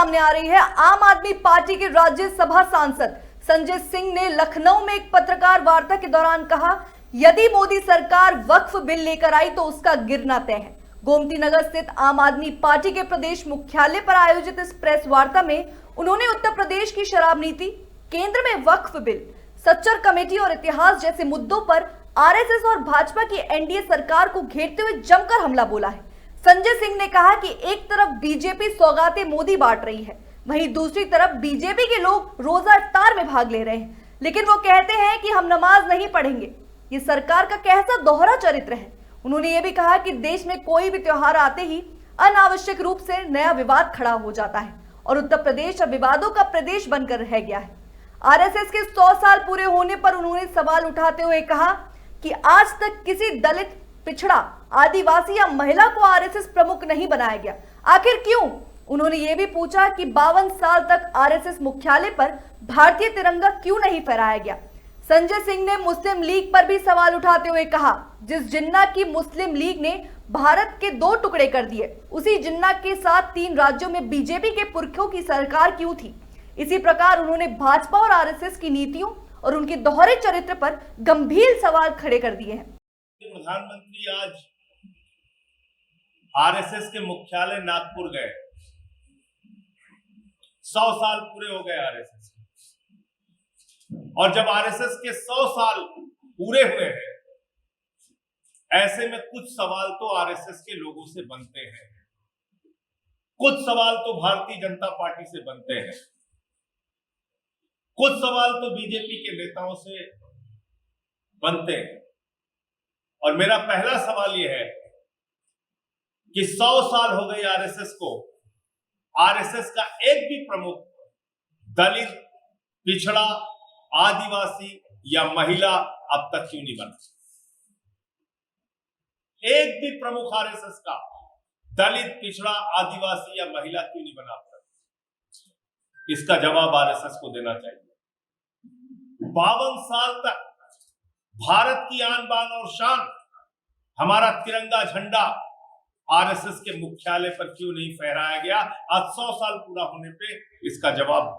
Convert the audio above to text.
सामने आ रही है। आम आदमी पार्टी के राज्यसभा सांसद संजय सिंह ने लखनऊ में एक पत्रकार वार्ता के दौरान कहा, यदि मोदी सरकार वक्फ बिल लेकर आई तो उसका गिरना तय है। गोमती नगर स्थित आम आदमी पार्टी के प्रदेश मुख्यालय पर आयोजित इस प्रेस वार्ता में उन्होंने उत्तर प्रदेश की शराब नीति, केंद्र में वक्फ बिल, सच्चर कमेटी और इतिहास जैसे मुद्दों पर आरएसएस और भाजपा की एनडीए सरकार को घेरते हुए जमकर हमला बोला है। संजय सिंह ने कहा कि एक तरफ बीजेपी सौगातें मोदी बांट रही है, वहीं दूसरी तरफ बीजेपी के लोग रोजा इफ्तार में भाग ले रहे हैं, लेकिन वो कहते हैं कि हम नमाज नहीं पढ़ेंगे। ये सरकार का कैसा दोहरा चरित्र है। उन्होंने ये भी कहा कि देश में कोई भी त्योहार आते ही अनावश्यक रूप से नया विवाद खड़ा हो जाता है और उत्तर प्रदेश अब विवादों का प्रदेश बनकर रह गया है। आरएसएस के 100 साल पूरे होने पर उन्होंने सवाल उठाते हुए कहा कि आज तक किसी दलित, पिछड़ा, आदिवासी या महिला को आरएसएस प्रमुख नहीं बनाया गया, आखिर क्यों? उन्होंने ये भी पूछा कि 52 साल तक आरएसएस मुख्यालय पर भारतीय तिरंगा क्यों नहीं फहराया गया। संजय सिंह ने मुस्लिम लीग पर भी सवाल उठाते हुए कहा, जिस जिन्ना की मुस्लिम लीग ने भारत के 2 टुकड़े कर दिए, उसी जिन्ना के साथ 3 राज्यों में बीजेपी के पुरखों की सरकार क्यों थी। इसी प्रकार उन्होंने भाजपा और आरएसएस की नीतियों और उनके दोहरे चरित्र पर गंभीर सवाल खड़े कर दिए हैं। प्रधानमंत्री आज आरएसएस के मुख्यालय नागपुर गए। 100 साल पूरे हो गए आरएसएस के, और जब आरएसएस के 100 साल पूरे हुए हैं, ऐसे में कुछ सवाल तो आरएसएस के लोगों से बनते हैं, कुछ सवाल तो भारतीय जनता पार्टी से बनते हैं, कुछ सवाल तो बीजेपी के नेताओं से बनते हैं। और मेरा पहला सवाल यह है कि 100 साल हो गए आरएसएस को, आरएसएस का एक भी प्रमुख दलित, पिछड़ा, आदिवासी या महिला अब तक क्यों नहीं बना? एक भी प्रमुख आरएसएस का दलित, पिछड़ा, आदिवासी या महिला क्यों नहीं बना? इसका जवाब आरएसएस को देना चाहिए। 52 साल तक भारत की आन बान और शान, हमारा तिरंगा झंडा आरएसएस के मुख्यालय पर क्यों नहीं फहराया गया? आज 100 साल पूरा होने पे इसका जवाब